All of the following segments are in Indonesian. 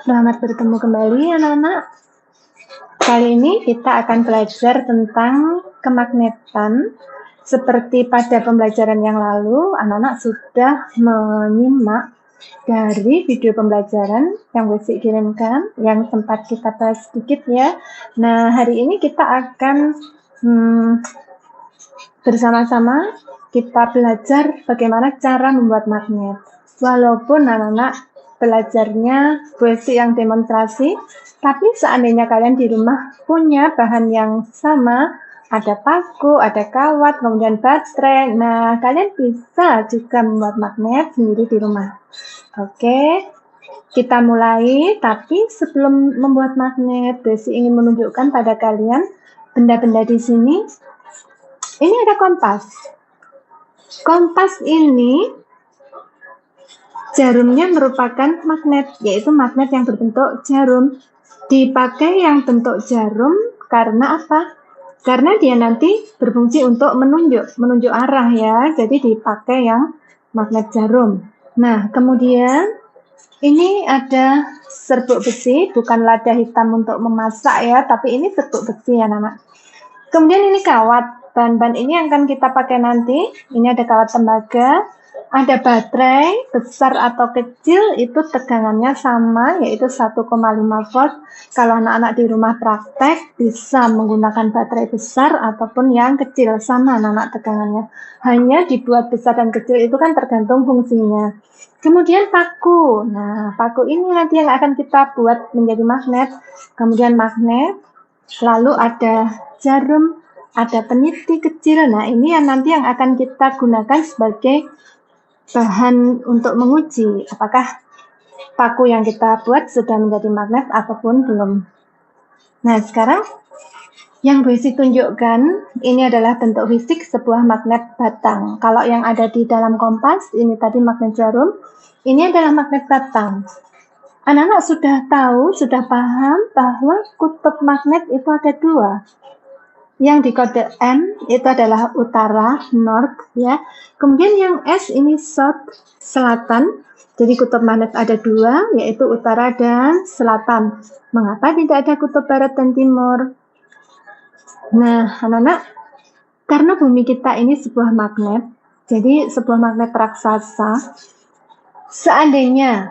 Selamat bertemu kembali anak-anak. Kali ini kita akan belajar tentang kemagnetan. Seperti pada pembelajaran yang lalu, anak-anak sudah menyimak dari video pembelajaran yang Besi kirimkan, yang sempat kita bahas sedikit ya. Nah, hari ini kita akan bersama-sama kita belajar bagaimana cara membuat magnet. Walaupun anak-anak belajarnya Besi yang demonstrasi, tapi seandainya kalian di rumah punya bahan yang sama, ada paku, ada kawat, kemudian baterai, nah kalian bisa juga membuat magnet sendiri di rumah. Oke, kita mulai. Tapi sebelum membuat magnet, Besi ingin menunjukkan pada kalian benda-benda di sini. Ini ada kompas. Kompas ini jarumnya merupakan magnet, yaitu magnet yang berbentuk jarum. Dipakai yang bentuk jarum karena apa? Karena dia nanti berfungsi untuk menunjuk arah ya. Jadi dipakai yang magnet jarum. Nah, kemudian ini ada serbuk besi, bukan lada hitam untuk memasak ya, tapi ini serbuk besi ya, anak-anak. Kemudian ini kawat. Bahan-bahan ini yang akan kita pakai nanti. Ini ada kawat tembaga, ada baterai, besar atau kecil, itu tegangannya sama, yaitu 1,5 volt. Kalau anak-anak di rumah praktek, bisa menggunakan baterai besar ataupun yang kecil, sama anak-anak tegangannya. Hanya dibuat besar dan kecil itu kan tergantung fungsinya. Kemudian paku. Nah, paku ini nanti yang akan kita buat menjadi magnet. Kemudian magnet, lalu ada jarum, ada peniti kecil. Nah, ini yang nanti yang akan kita gunakan sebagai bahan untuk menguji apakah paku yang kita buat sudah menjadi magnet ataupun belum. Nah, sekarang yang Besi tunjukkan ini adalah bentuk fisik sebuah magnet batang. Kalau yang ada di dalam kompas, ini tadi magnet jarum, ini adalah magnet batang. Anak-anak sudah tahu, sudah paham bahwa kutub magnet itu ada dua. Yang di kode M itu adalah utara, north ya. Kemudian yang S ini south, selatan. Jadi kutub magnet ada dua, yaitu utara dan selatan. Mengapa tidak ada kutub barat dan timur? Nah, anak-anak, karena bumi kita ini sebuah magnet, jadi sebuah magnet raksasa. Seandainya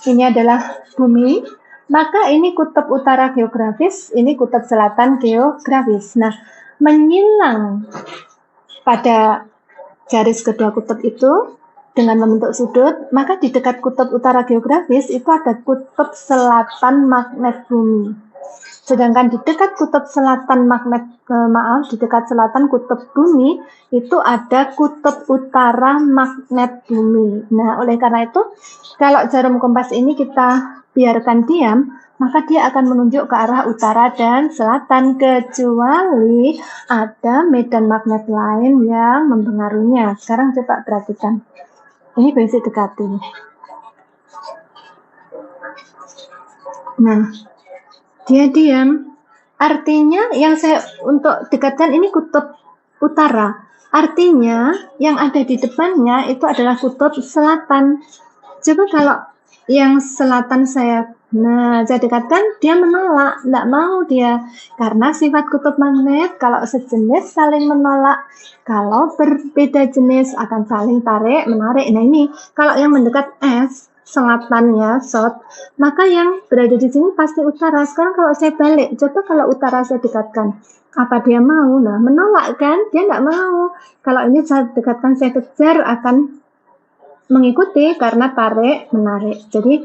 ini adalah bumi, maka ini kutub utara geografis, ini kutub selatan geografis. Nah, menyilang pada garis kedua kutub itu dengan membentuk sudut, maka di dekat kutub utara geografis itu ada kutub selatan magnet bumi. Sedangkan di dekat kutub selatan di dekat selatan kutub bumi itu ada kutub utara magnet bumi. Nah, oleh karena itu, kalau jarum kompas ini kita biarkan diam, maka dia akan menunjuk ke arah utara dan selatan, kecuali ada medan magnet lain yang mempengaruhinya. Sekarang coba perhatikan. Ini Besi dekatin. Nah, dia diam. Artinya yang saya untuk dekatkan ini kutub utara. Artinya yang ada di depannya itu adalah kutub selatan. Coba kalau yang selatan saya dekatkan, dia menolak, tidak mau dia. Karena sifat kutub magnet kalau sejenis saling menolak, kalau berbeda jenis akan saling tarik, menarik. Nah ini, kalau yang mendekat S, selatannya, south, maka yang berada di sini pasti utara. Sekarang kalau saya balik, coba kalau utara saya dekatkan, apa dia mau? Nah, menolak kan? Dia tidak mau. Kalau ini saya dekatkan, saya kejar, akan mengikuti karena tarik, menarik. Jadi,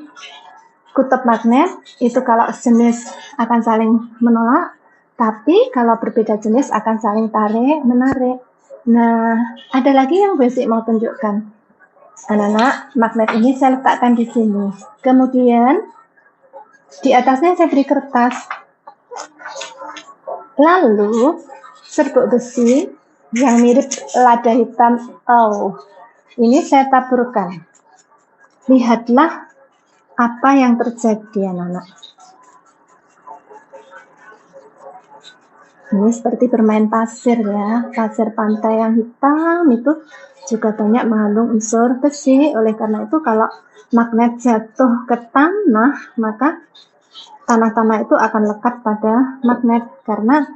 kutub magnet itu kalau sejenis akan saling menolak, tapi kalau berbeda jenis akan saling tarik, menarik. Nah, ada lagi yang Besi mau tunjukkan. Anak-anak, magnet ini saya letakkan di sini. Kemudian di atasnya saya beri kertas. Lalu serbuk besi yang mirip lada hitam. Ini saya taburkan. Lihatlah apa yang terjadi, anak-anak. Ini seperti bermain pasir ya, pasir pantai yang hitam itu juga banyak mengandung unsur besi. Oleh karena itu kalau magnet jatuh ke tanah, maka tanah-tanah itu akan lekat pada magnet, karena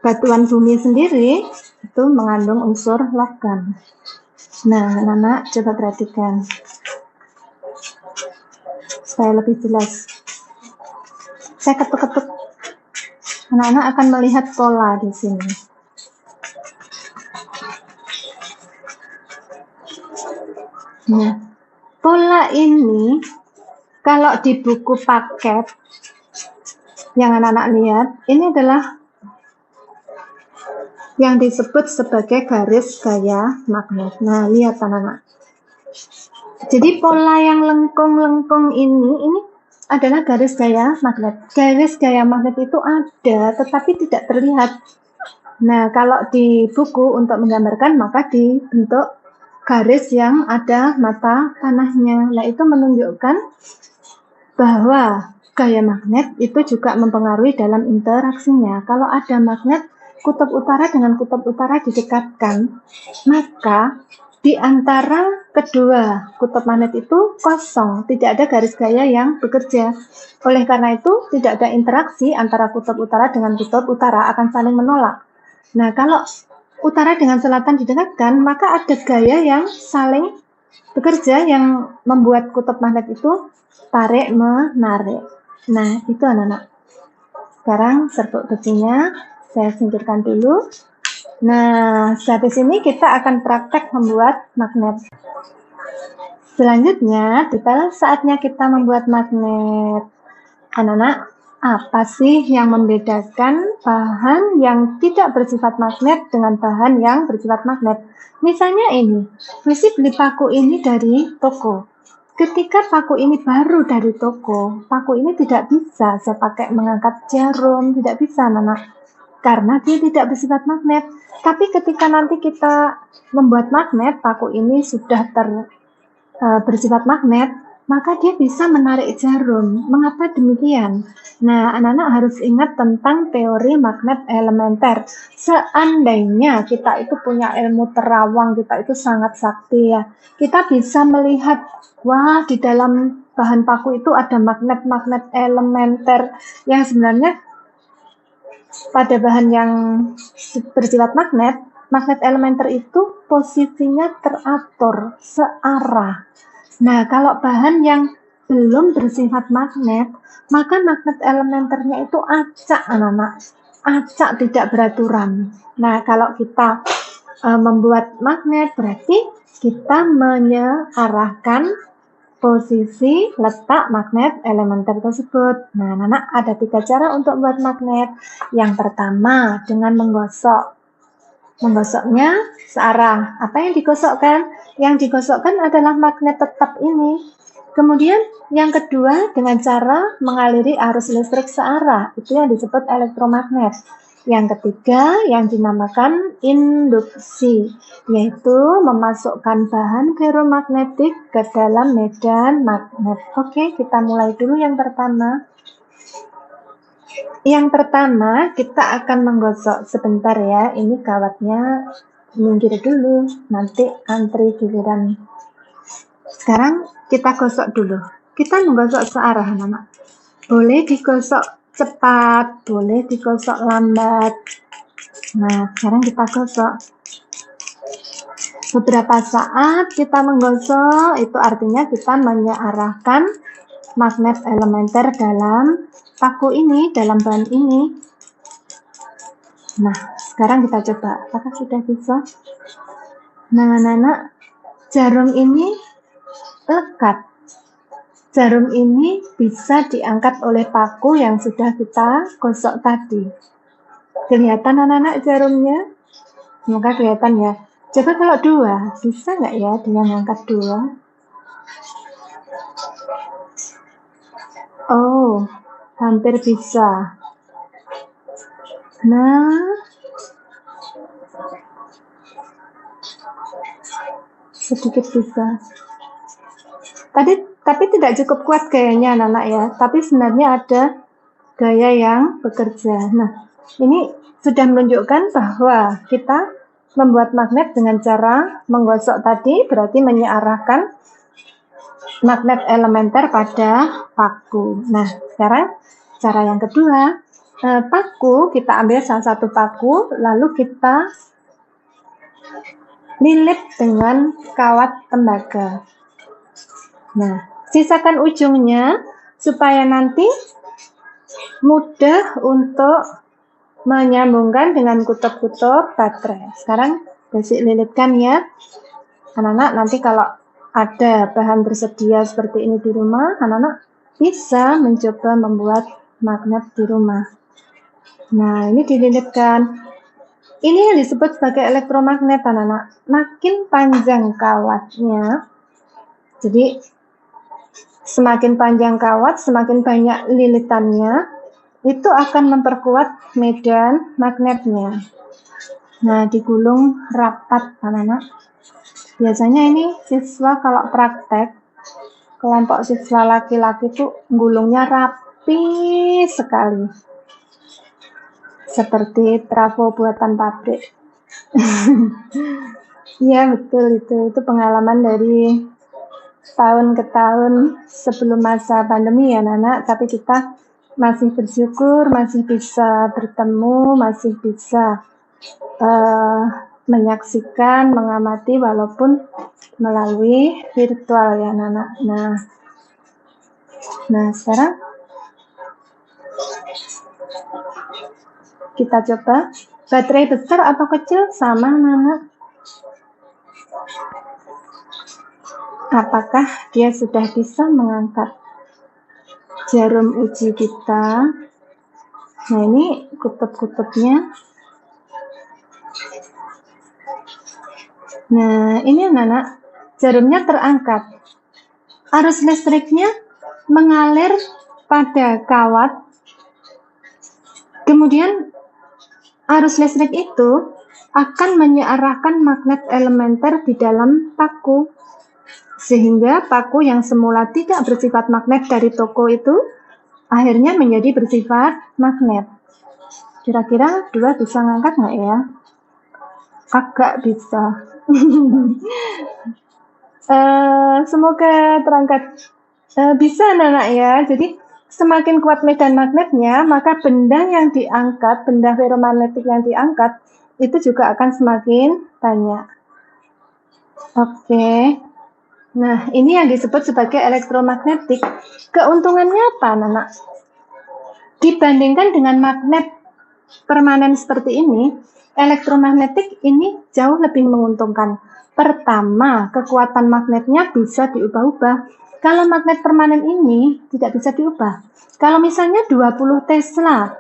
batuan bumi sendiri itu mengandung unsur logam. Nah, anak-anak coba perhatikan supaya lebih jelas. Saya ketuk-ketuk, anak-anak akan melihat pola di sini. Nah, pola ini kalau di buku paket yang anak-anak lihat, ini adalah yang disebut sebagai garis gaya magnet. Nah, lihat anak-anak. Jadi pola yang lengkung-lengkung ini adalah garis gaya magnet. Garis gaya magnet itu ada, tetapi tidak terlihat. Nah, kalau di buku untuk menggambarkan, maka dibentuk garis yang ada mata panahnya. Nah, itu menunjukkan bahwa gaya magnet itu juga mempengaruhi dalam interaksinya. Kalau ada magnet kutub utara dengan kutub utara didekatkan, maka di antara kedua kutub magnet itu kosong, tidak ada garis gaya yang bekerja. Oleh karena itu, tidak ada interaksi antara kutub utara dengan kutub utara, akan saling menolak. Nah, kalau utara dengan selatan didekatkan, maka ada gaya yang saling bekerja yang membuat kutub magnet itu tarik menarik. Nah, itu anak-anak. Sekarang serbuk besinya saya singkirkan dulu. Nah, habis ini kita akan praktek membuat magnet. Selanjutnya, detail saatnya kita membuat magnet. Anak-anak, apa sih yang membedakan bahan yang tidak bersifat magnet dengan bahan yang bersifat magnet? Misalnya ini, Missy beli paku ini dari toko. Ketika paku ini baru dari toko, paku ini tidak bisa saya pakai mengangkat jarum, tidak bisa anak-anak, karena dia tidak bersifat magnet. Tapi ketika nanti kita membuat magnet, paku ini sudah bersifat magnet, maka dia bisa menarik jarum. Mengapa demikian? Nah, anak-anak harus ingat tentang teori magnet elementer. Seandainya kita itu punya ilmu terawang, kita itu sangat sakti ya, kita bisa melihat, wah, di dalam bahan paku itu ada magnet-magnet elementer yang sebenarnya pada bahan yang bersifat magnet, magnet elementer itu posisinya teratur, searah. Nah, kalau bahan yang belum bersifat magnet, maka magnet elementernya itu acak, anak-anak. Acak, tidak beraturan. Nah, kalau kita membuat magnet, berarti kita mengarahkan posisi letak magnet elementer tersebut. Nah, anak-anak, ada 3 cara untuk membuat magnet. Yang pertama, dengan menggosok. Menggosoknya searah. Apa yang digosokkan? Yang digosokkan adalah magnet tetap ini. Kemudian yang kedua, dengan cara mengaliri arus listrik searah. Itu yang disebut elektromagnet. Yang ketiga, yang dinamakan induksi, yaitu memasukkan bahan ferromagnetik ke dalam medan magnet. Oke, kita mulai dulu yang pertama. Yang pertama, kita akan menggosok sebentar ya. Ini kawatnya minggir dulu, nanti antri giliran. Sekarang kita gosok dulu. Kita menggosok searah, anak-anak. Boleh digosok cepat, boleh digosok lambat. Nah, sekarang kita gosok. Beberapa saat kita menggosok, itu artinya kita mengarahkan magnet elementer dalam paku ini, dalam bahan ini. Nah, sekarang kita coba. Apakah sudah bisa? Nah, anak-anak, jarum ini lekat. Jarum ini bisa diangkat oleh paku yang sudah kita gosok tadi. Kelihatan anak-anak jarumnya? Semoga kelihatan ya. Coba kalau 2, bisa nggak ya dengan angkat 2? Oh, hampir bisa. Nah, sedikit bisa. Tapi tidak cukup kuat gayanya anak-anak ya. Tapi sebenarnya ada gaya yang bekerja. Nah, ini sudah menunjukkan bahwa kita membuat magnet dengan cara menggosok tadi, berarti menyearahkan magnet elementer pada paku. Nah, sekarang cara yang kedua, paku kita ambil salah satu paku, lalu kita lilit dengan kawat tembaga. Nah, sisakan ujungnya supaya nanti mudah untuk menyambungkan dengan kutub-kutub baterai. Sekarang basic lilitkan ya. Anak-anak nanti kalau ada bahan tersedia seperti ini di rumah, anak-anak bisa mencoba membuat magnet di rumah. Nah, ini dililitkan. Ini yang disebut sebagai elektromagnet, anak-anak. Makin panjang kawatnya, jadi semakin panjang kawat, semakin banyak lilitannya, itu akan memperkuat medan magnetnya. Nah, digulung rapat, anak-anak. Biasanya ini siswa kalau praktek, kelompok siswa laki-laki itu gulungnya rapi sekali. Seperti trafo buatan pabrik. Iya, betul itu pengalaman dari tahun ke tahun sebelum masa pandemi ya, anak-anak. Tapi kita masih bersyukur, masih bisa bertemu, masih bisa menyaksikan, mengamati walaupun melalui virtual ya, anak-anak. Nah, sekarang kita coba baterai besar atau kecil sama, anak-anak. Apakah dia sudah bisa mengangkat jarum uji kita? Nah, ini kutub-kutubnya. Nah, ini anak-anak, jarumnya terangkat. Arus listriknya mengalir pada kawat. Kemudian arus listrik itu akan menyearahkan magnet elementer di dalam paku. Sehingga paku yang semula tidak bersifat magnet dari toko itu akhirnya menjadi bersifat magnet. Kira-kira dua bisa ngangkat nggak ya? Agak bisa. Semoga terangkat. Bisa, anak-anak ya. Jadi semakin kuat medan magnetnya, maka benda yang diangkat, benda ferromagnetik yang diangkat, itu juga akan semakin banyak. Oke. Nah, ini yang disebut sebagai elektromagnetik. Keuntungannya apa, anak-anak? Dibandingkan dengan magnet permanen seperti ini, elektromagnetik ini jauh lebih menguntungkan. Pertama, kekuatan magnetnya bisa diubah-ubah. Kalau magnet permanen ini tidak bisa diubah. Kalau misalnya 20 Tesla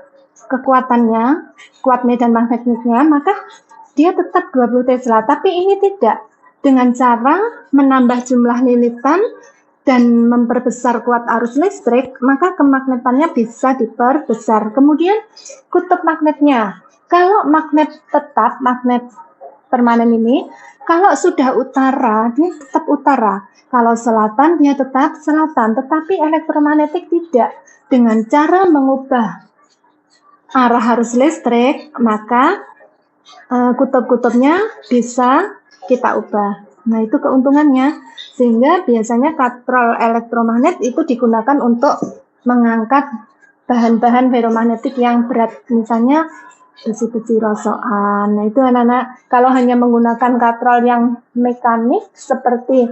kekuatannya, kuat medan magnetnya, maka dia tetap 20 Tesla. Tapi ini tidak. Dengan cara menambah jumlah lilitan dan memperbesar kuat arus listrik, maka kemagnetannya bisa diperbesar. Kemudian kutub magnetnya. Kalau magnet tetap, magnet permanen ini, kalau sudah utara, dia tetap utara. Kalau selatan, dia tetap selatan. Tetapi elektromagnetik tidak. Dengan cara mengubah arah arus listrik, maka kutub-kutubnya bisa kita ubah. Nah, itu keuntungannya. Sehingga biasanya katrol elektromagnet itu digunakan untuk mengangkat bahan-bahan ferromagnetik yang berat. Misalnya besi-besi rosokan. Nah, itu anak-anak, kalau hanya menggunakan katrol yang mekanik seperti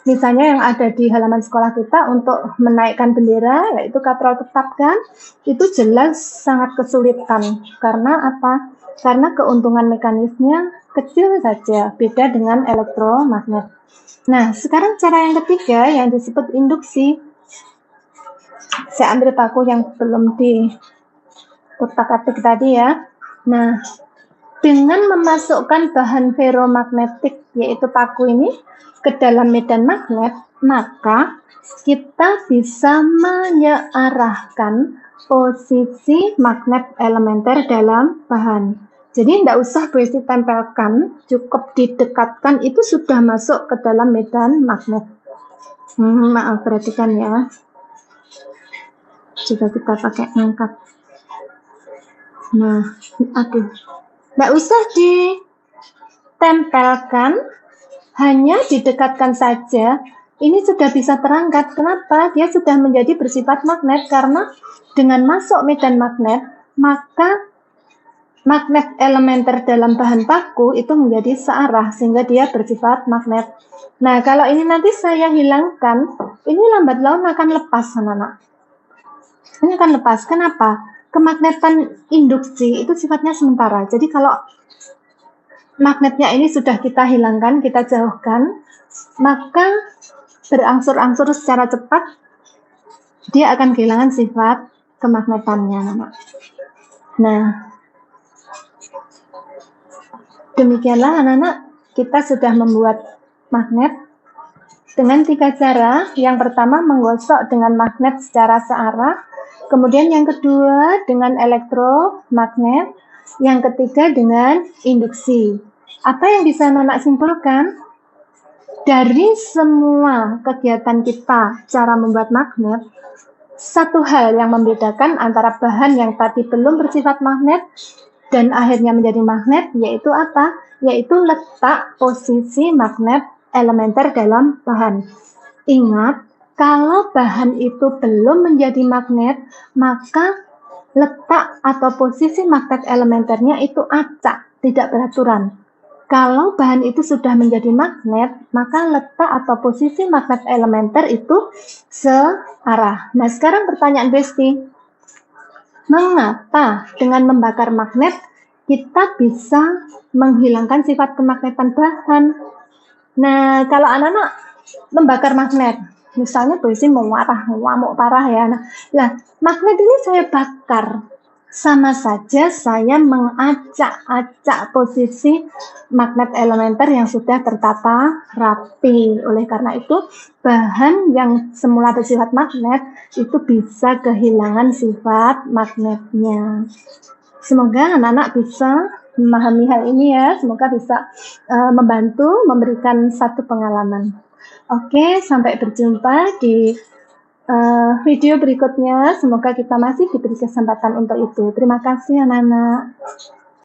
misalnya yang ada di halaman sekolah kita untuk menaikkan bendera, yaitu katrol tetap kan, itu jelas sangat kesulitan. Karena apa? Karena keuntungan mekanisnya kecil saja, beda dengan elektromagnet. Nah, sekarang cara yang ketiga yang disebut induksi. Saya ambil paku yang belum dikutak-atik tadi ya. Nah, dengan memasukkan bahan ferromagnetik, yaitu paku ini, ke dalam medan magnet, maka kita bisa menyearahkan posisi magnet elementer dalam bahan. Jadi tidak usah besi tempelkan, cukup didekatkan, itu sudah masuk ke dalam medan magnet. Maaf, perhatikan ya. Coba kita pakai angkat. Nah, aduh, nggak usah tempelkan, hanya didekatkan saja, ini sudah bisa terangkat. Kenapa? Dia sudah menjadi bersifat magnet karena dengan masuk medan magnet, maka magnet elementer dalam bahan baku itu menjadi searah sehingga dia bersifat magnet. Nah, kalau ini nanti saya hilangkan, ini lambat laun akan lepas, anak-anak. Ini akan lepas. Kenapa? Kemagnetan induksi itu sifatnya sementara. Jadi kalau magnetnya ini sudah kita hilangkan, kita jauhkan, maka berangsur-angsur secara cepat dia akan kehilangan sifat kemagnetannya, anak. Nah, demikianlah anak-anak, kita sudah membuat magnet dengan 3 cara. Yang pertama menggosok dengan magnet secara searah, kemudian yang kedua dengan elektromagnet, yang ketiga dengan induksi. Apa yang bisa anak-anak simpulkan? Dari semua kegiatan kita cara membuat magnet, satu hal yang membedakan antara bahan yang tadi belum bersifat magnet dan akhirnya menjadi magnet, yaitu apa? Yaitu letak posisi magnet elementer dalam bahan. Ingat, kalau bahan itu belum menjadi magnet, maka letak atau posisi magnet elementernya itu acak, tidak beraturan. Kalau bahan itu sudah menjadi magnet, maka letak atau posisi magnet elementer itu searah. Nah, sekarang pertanyaan Besti, mengapa dengan membakar magnet kita bisa menghilangkan sifat kemagnetan bahan? Nah, kalau anak-anak membakar magnet, misalnya Besti mau ngamuk parah ya. Nah, magnet ini saya bakar, sama saja saya mengacak-acak posisi magnet elementer yang sudah tertata rapi. Oleh karena itu, bahan yang semula bersifat magnet itu bisa kehilangan sifat magnetnya. Semoga anak-anak bisa memahami hal ini ya. Semoga bisa membantu memberikan satu pengalaman. Oke, sampai berjumpa di video berikutnya. Semoga kita masih diberi kesempatan untuk itu. Terima kasih anak-anak.